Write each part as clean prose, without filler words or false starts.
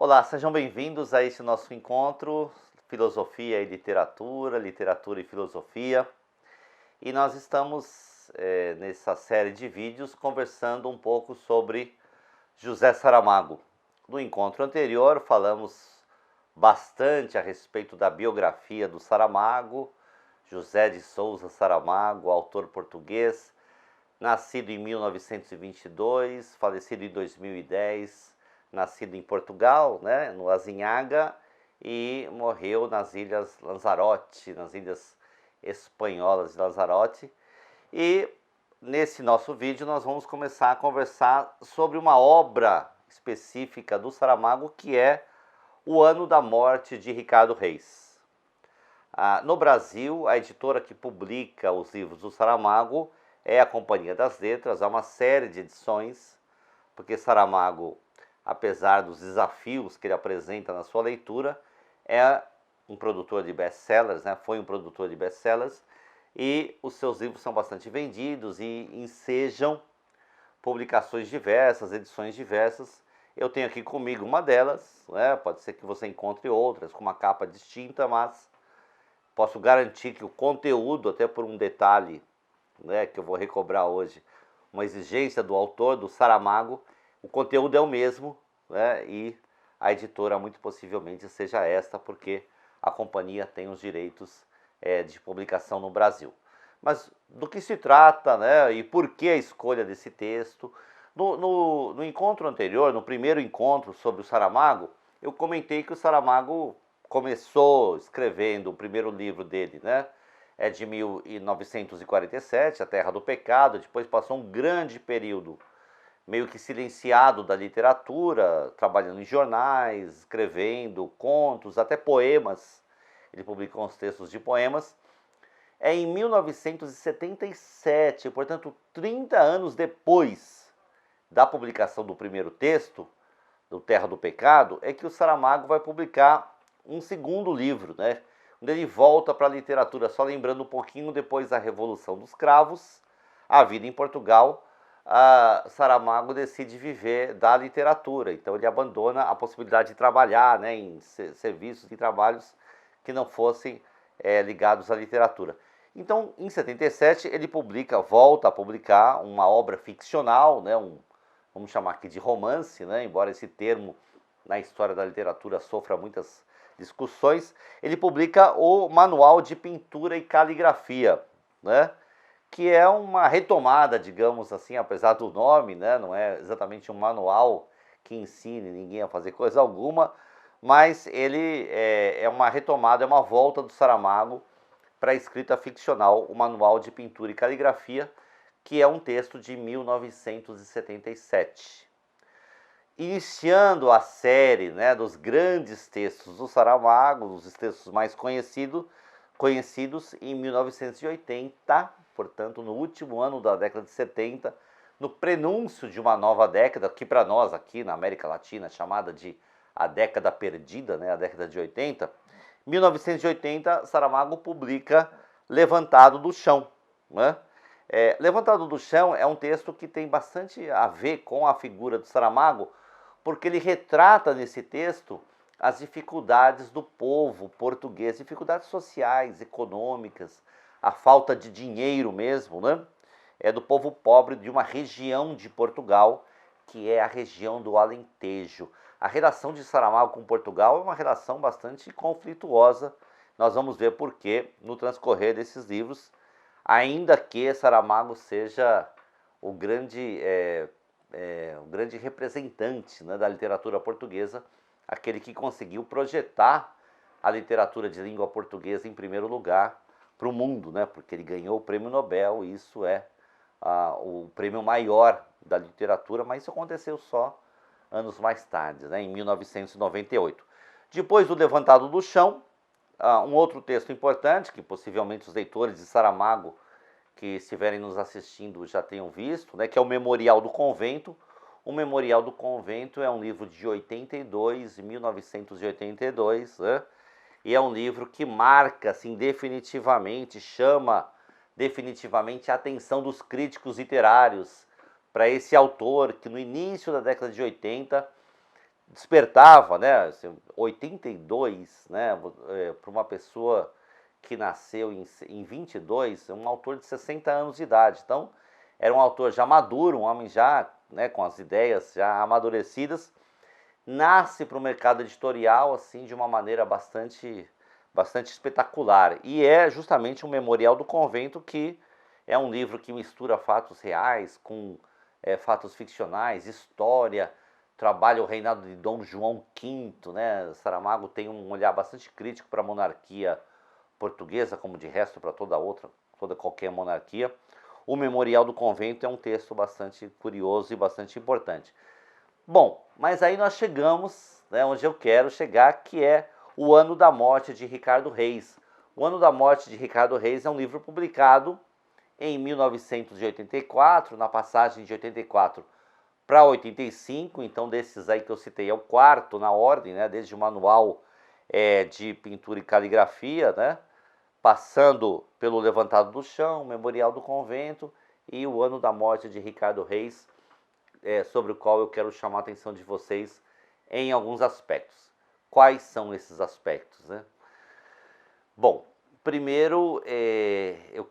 Olá, sejam bem-vindos a este nosso encontro, Filosofia e Literatura, Literatura e Filosofia. E nós estamos, nessa série de vídeos, conversando um pouco sobre José Saramago. No encontro anterior, falamos bastante a respeito da biografia do Saramago, José de Souza Saramago, autor português, nascido em 1922, falecido em 2010, nascido em Portugal, né, no Azinhaga, e morreu nas Ilhas Lanzarote, nas Ilhas Espanholas de Lanzarote. E nesse nosso vídeo nós vamos começar a conversar sobre uma obra específica do Saramago, que é O Ano da Morte de Ricardo Reis. No Brasil, a editora que publica os livros do Saramago é a Companhia das Letras. Há uma série de edições, porque Saramago, apesar dos desafios que ele apresenta na sua leitura, é um produtor de best-sellers, né? Foi um produtor de best-sellers, e os seus livros são bastante vendidos e ensejam publicações diversas, edições diversas. Eu tenho aqui comigo uma delas, né? Pode ser que você encontre outras com uma capa distinta, mas posso garantir que o conteúdo, até por um detalhe, né, que eu vou recobrar hoje, uma exigência do autor, do Saramago, o conteúdo é o mesmo, né, e a editora muito possivelmente seja esta, porque a companhia tem os direitos de publicação no Brasil. Mas do que se trata, né, e por que a escolha desse texto? No encontro anterior, no primeiro encontro sobre o Saramago, eu comentei que o Saramago começou escrevendo o primeiro livro dele, né? É de 1947, A Terra do Pecado. Depois passou um grande período meio que silenciado da literatura, trabalhando em jornais, escrevendo contos, até poemas. Ele publicou uns textos de poemas. É em 1977, portanto 30 anos depois da publicação do primeiro texto, do Terra do Pecado, é que o Saramago vai publicar um segundo livro, né? Onde ele volta para a literatura, só lembrando um pouquinho, depois da Revolução dos Cravos, a vida em Portugal, Saramago decide viver da literatura. Então ele abandona a possibilidade de trabalhar, né, em serviços e trabalhos que não fossem ligados à literatura. Então, em 77, ele volta a publicar uma obra ficcional, né, vamos chamar aqui de romance, né, embora esse termo na história da literatura sofra muitas discussões. Ele publica o Manual de Pintura e Caligrafia, né, que é uma retomada, digamos assim, apesar do nome, né, não é exatamente um manual que ensine ninguém a fazer coisa alguma, mas ele é uma retomada, é uma volta do Saramago para a escrita ficcional, o Manual de Pintura e Caligrafia, que é um texto de 1977. Iniciando a série, né, dos grandes textos do Saramago, os textos mais conhecidos em 1980, portanto no último ano da década de 70, no prenúncio de uma nova década, que para nós aqui na América Latina é chamada de a década perdida, né, a década de 80. 1980, Saramago publica Levantado do Chão, né? Levantado do Chão é um texto que tem bastante a ver com a figura do Saramago, porque ele retrata nesse texto as dificuldades do povo português, dificuldades sociais, econômicas, a falta de dinheiro mesmo, né? É do povo pobre de uma região de Portugal, que é a região do Alentejo. A relação de Saramago com Portugal é uma relação bastante conflituosa. Nós vamos ver por quê no transcorrer desses livros, ainda que Saramago seja o grande representante, né, da literatura portuguesa, aquele que conseguiu projetar a literatura de língua portuguesa em primeiro lugar para o mundo, né, porque ele ganhou o prêmio Nobel, e isso é o prêmio maior da literatura, mas isso aconteceu só anos mais tarde, né, em 1998. Depois do Levantado do Chão, um outro texto importante, que possivelmente os leitores de Saramago que estiverem nos assistindo já tenham visto, né, que é o Memorial do Convento. O Memorial do Convento é um livro de 1982, né, e é um livro que marca, assim, definitivamente, chama definitivamente a atenção dos críticos literários para esse autor que no início da década de 80 despertava, né, assim, 82, né, para uma pessoa que nasceu em 22, um autor de 60 anos de idade. Então, era um autor já maduro, um homem já, né, com as ideias já amadurecidas, nasce para o mercado editorial assim de uma maneira bastante espetacular. E é justamente um Memorial do Convento, que é um livro que mistura fatos reais com fatos ficcionais, história, trabalha o reinado de Dom João V, né? Saramago tem um olhar bastante crítico para a monarquia portuguesa, como de resto para toda qualquer monarquia. O Memorial do Convento é um texto bastante curioso e bastante importante. Bom, mas aí nós chegamos, né, onde eu quero chegar, que é o Ano da Morte de Ricardo Reis. O Ano da Morte de Ricardo Reis é um livro publicado em 1984, na passagem de 84 para 85, então desses aí que eu citei é o quarto na ordem, né, desde o manual de pintura e caligrafia, né, passando pelo Levantado do Chão, Memorial do Convento e o Ano da Morte de Ricardo Reis, sobre o qual eu quero chamar a atenção de vocês em alguns aspectos. Quais são esses aspectos, né? Bom, primeiro eu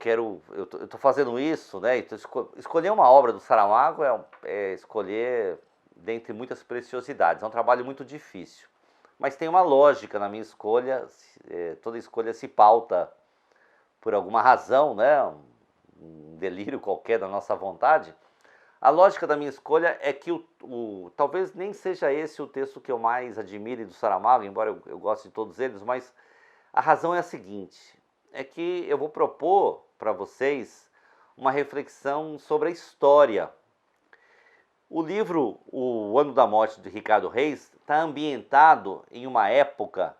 estou fazendo isso, né? Então, escolher uma obra do Saramago é escolher dentre muitas preciosidades. É um trabalho muito difícil, mas tem uma lógica na minha escolha. Toda escolha se pauta por alguma razão, né? Um delírio qualquer da nossa vontade. A lógica da minha escolha é que talvez nem seja esse o texto que eu mais admire do Saramago, embora eu goste de todos eles, mas a razão é a seguinte, é que eu vou propor para vocês uma reflexão sobre a história. O livro O Ano da Morte de Ricardo Reis está ambientado em uma época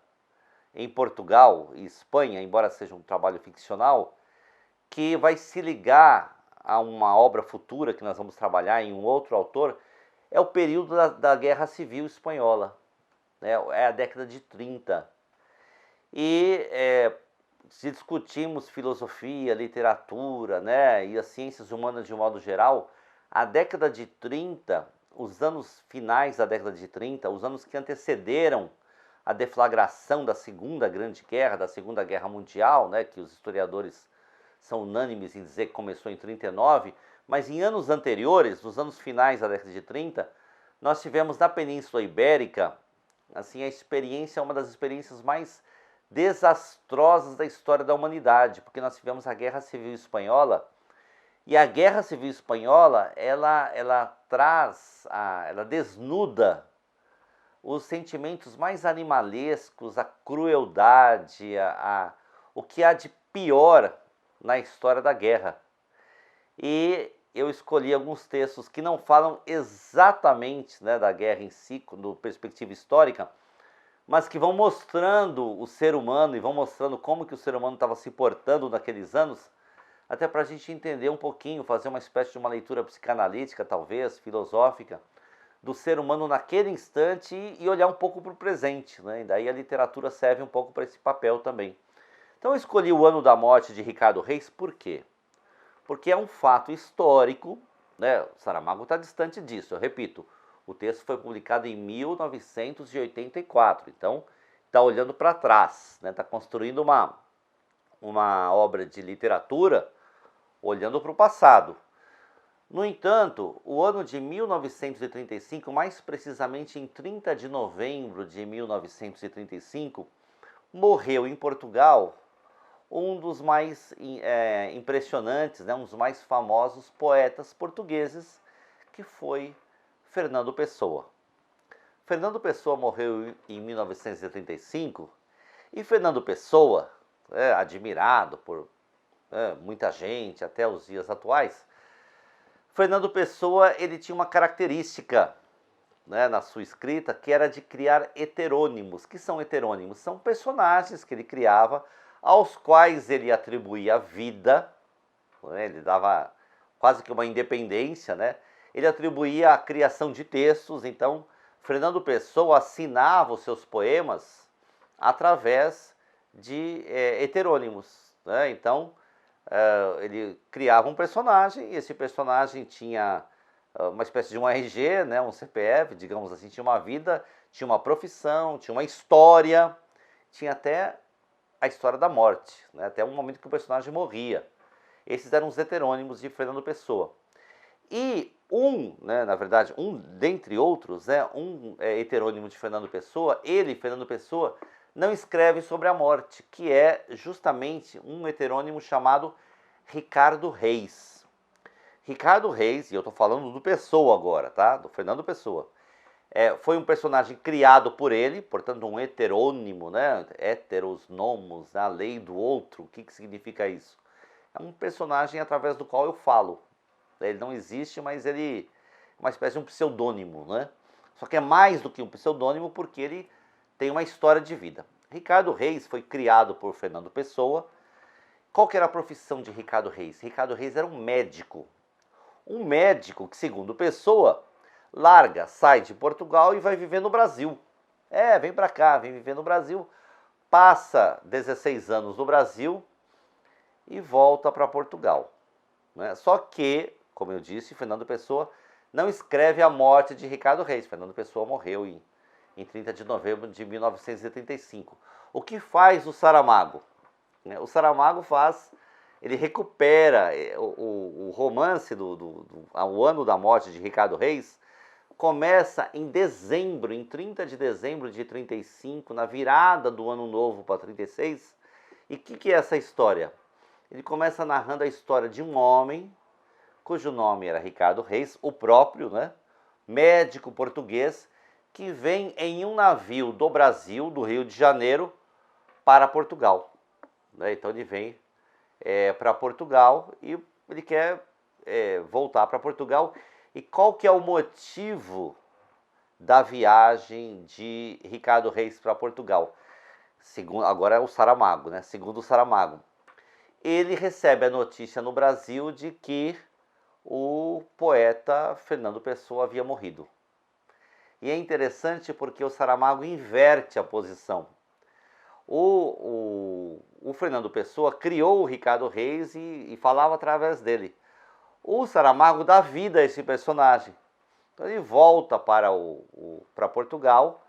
em Portugal e Espanha, embora seja um trabalho ficcional, que vai se ligar a uma obra futura que nós vamos trabalhar em um outro autor, é o período da Guerra Civil Espanhola, né? É a década de 30. E se discutimos filosofia, literatura, né, e as ciências humanas de um modo geral, a década de 30, os anos finais da década de 30, os anos que antecederam a deflagração da Segunda Grande Guerra, da Segunda Guerra Mundial, né, que os historiadores são unânimes em dizer que começou em 39, mas em anos anteriores, nos anos finais da década de 30, nós tivemos na Península Ibérica, assim, a experiência, uma das experiências mais desastrosas da história da humanidade, porque nós tivemos a Guerra Civil Espanhola, e a Guerra Civil Espanhola, ela desnuda os sentimentos mais animalescos, a crueldade, o que há de pior na história da guerra. E eu escolhi alguns textos que não falam exatamente, né, da guerra em si, do perspectiva histórica, mas que vão mostrando o ser humano e vão mostrando como que o ser humano estava se portando naqueles anos, até para a gente entender um pouquinho, fazer uma espécie de uma leitura psicanalítica, talvez, filosófica, do ser humano naquele instante e olhar um pouco para o presente, né? E daí a literatura serve um pouco para esse papel também. Então eu escolhi O Ano da Morte de Ricardo Reis, por quê? Porque é um fato histórico, né? Saramago está distante disso, eu repito, o texto foi publicado em 1984, então está olhando para trás, né? Está construindo uma obra de literatura olhando para o passado. No entanto, o ano de 1935, mais precisamente em 30 de novembro de 1935, morreu em Portugal um dos mais impressionantes, né, um dos mais famosos poetas portugueses, que foi Fernando Pessoa. Fernando Pessoa morreu em 1935 e Fernando Pessoa, admirado por muita gente até os dias atuais, Fernando Pessoa, ele tinha uma característica, né, na sua escrita, que era de criar heterônimos. Que são heterônimos? São personagens que ele criava, aos quais ele atribuía vida, né, ele dava quase que uma independência, né? Ele atribuía a criação de textos. Então, Fernando Pessoa assinava os seus poemas através de heterônimos, né? Então, ele criava um personagem e esse personagem tinha uma espécie de um RG, né, um CPF, digamos assim, tinha uma vida, tinha uma profissão, tinha uma história, tinha até a história da morte, né, até um momento que o personagem morria. Esses eram os heterônimos de Fernando Pessoa. E né, na verdade, dentre outros, heterônimo de Fernando Pessoa, ele, Fernando Pessoa, não escreve sobre a morte, que é justamente um heterônimo chamado Ricardo Reis. Ricardo Reis, e eu estou falando do Pessoa agora, tá? Do Fernando Pessoa. Foi um personagem criado por ele, portanto um heterônimo, né? Heteros nomos, a lei do outro, o que significa isso? É um personagem através do qual eu falo. Ele não existe, mas ele é uma espécie de um pseudônimo, né? Só que é mais do que um pseudônimo porque ele tem uma história de vida. Ricardo Reis foi criado por Fernando Pessoa. Qual que era a profissão de Ricardo Reis? Ricardo Reis era um médico. Um médico que, segundo Pessoa, sai de Portugal e vai viver no Brasil. Vem para cá, vem viver no Brasil, passa 16 anos no Brasil e volta para Portugal. Né? Só que, como eu disse, Fernando Pessoa não escreve a morte de Ricardo Reis. Fernando Pessoa morreu em 30 de novembro de 1935. O que faz o Saramago? O Saramago ele recupera o romance ao ano da morte de Ricardo Reis, começa em dezembro, em 30 de dezembro de 35, na virada do ano novo para 36. E o que é essa história? Ele começa narrando a história de um homem, cujo nome era Ricardo Reis, o próprio, né? Médico português, que vem em um navio do Brasil, do Rio de Janeiro, para Portugal. Então ele vem para Portugal e ele quer voltar para Portugal. E qual que é o motivo da viagem de Ricardo Reis para Portugal? Agora é o Saramago, né? Segundo o Saramago, ele recebe a notícia no Brasil de que o poeta Fernando Pessoa havia morrido. E é interessante porque o Saramago inverte a posição. O Fernando Pessoa criou o Ricardo Reis e falava através dele. O Saramago dá vida a esse personagem. Então ele volta para Portugal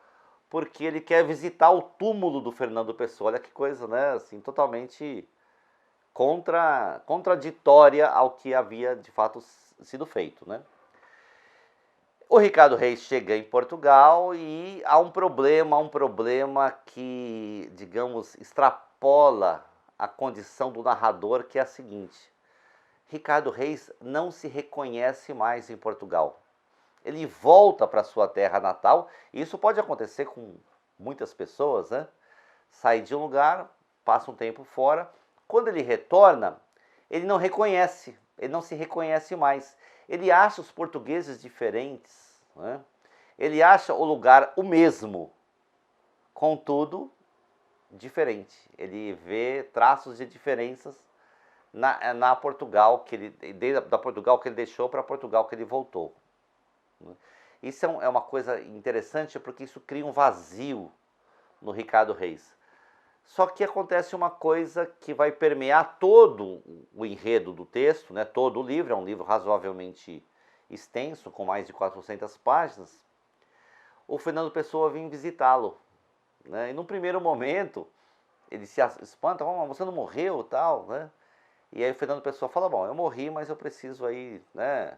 porque ele quer visitar o túmulo do Fernando Pessoa. Olha que coisa, né? Assim, totalmente contraditória ao que havia de fato sido feito, né? O Ricardo Reis chega em Portugal e há um problema que, digamos, extrapola a condição do narrador, que é a seguinte: Ricardo Reis não se reconhece mais em Portugal. Ele volta para sua terra natal, e isso pode acontecer com muitas pessoas, né? Sai de um lugar, passa um tempo fora, quando ele retorna, ele não se reconhece mais. Ele acha os portugueses diferentes, né? Ele acha o lugar o mesmo, contudo, diferente. Ele vê traços de diferenças na Portugal, da Portugal que ele deixou para Portugal que ele voltou. Isso é uma coisa interessante porque isso cria um vazio no Ricardo Reis. Só que acontece uma coisa que vai permear todo o enredo do texto, né? Todo o livro, é um livro razoavelmente extenso, com mais de 400 páginas. O Fernando Pessoa vem visitá-lo, né? E num primeiro momento ele se espanta: oh, você não morreu, tal, né? E aí o Fernando Pessoa fala: bom, eu morri, mas eu preciso aí, né,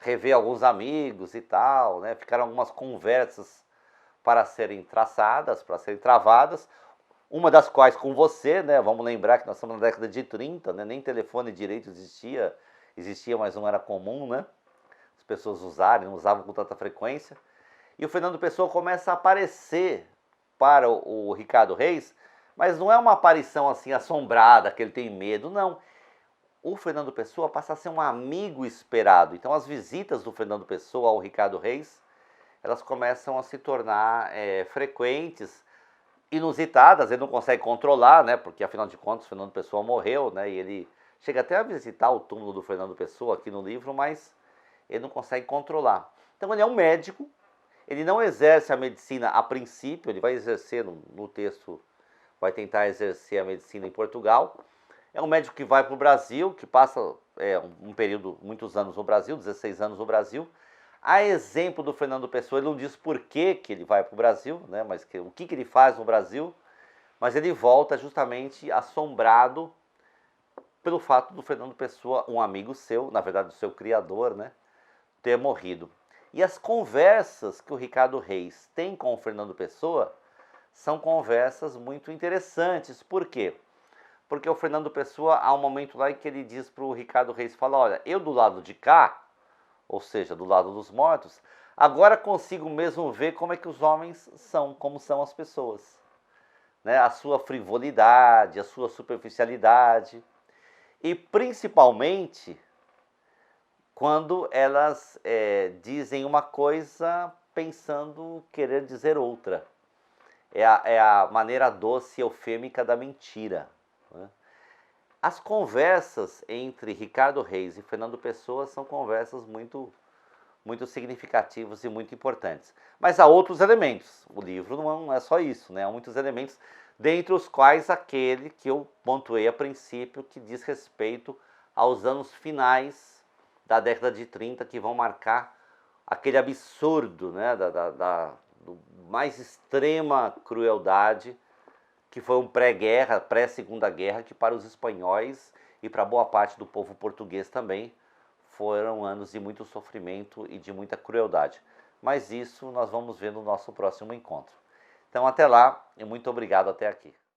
rever alguns amigos e tal, né? Ficaram algumas conversas para serem traçadas, para serem travadas, uma das quais com você, né? Vamos lembrar que nós estamos na década de 30, né? Nem telefone direito existia, mas não era comum, né? As pessoas não usavam com tanta frequência. E o Fernando Pessoa começa a aparecer para o Ricardo Reis, mas não é uma aparição assim assombrada, que ele tem medo, não. O Fernando Pessoa passa a ser um amigo esperado. Então as visitas do Fernando Pessoa ao Ricardo Reis, elas começam a se tornar frequentes, inusitadas. Ele não consegue controlar, né? Porque afinal de contas o Fernando Pessoa morreu, né? E ele chega até a visitar o túmulo do Fernando Pessoa aqui no livro, mas ele não consegue controlar. Então ele é um médico, ele não exerce a medicina a princípio, ele vai exercer no texto, vai tentar exercer a medicina em Portugal. É um médico que vai para o Brasil, que passa um período, muitos anos no Brasil, 16 anos no Brasil. A exemplo do Fernando Pessoa, ele não diz por que ele vai para o Brasil, né, mas o que ele faz no Brasil, mas ele volta justamente assombrado pelo fato do Fernando Pessoa, um amigo seu, na verdade o seu criador, né, ter morrido. E as conversas que o Ricardo Reis tem com o Fernando Pessoa são conversas muito interessantes. Por quê? Porque o Fernando Pessoa, há um momento lá em que ele diz para o Ricardo Reis, fala, olha, eu do lado de cá, ou seja, do lado dos mortos, agora consigo mesmo ver como é que os homens são, como são as pessoas. Né? A sua frivolidade, a sua superficialidade. E principalmente quando elas dizem uma coisa pensando querer dizer outra. É a maneira doce e eufêmica da mentira. Né? As conversas entre Ricardo Reis e Fernando Pessoa são conversas muito significativas e muito importantes. Mas há outros elementos. O livro não é só isso, né? Há muitos elementos, dentre os quais aquele que eu pontuei a princípio, que diz respeito aos anos finais da década de 30, que vão marcar aquele absurdo, né, do mais extrema crueldade, que foi um pré-guerra, pré-segunda guerra, que para os espanhóis e para boa parte do povo português também foram anos de muito sofrimento e de muita crueldade. Mas isso nós vamos ver no nosso próximo encontro. Então até lá e muito obrigado até aqui.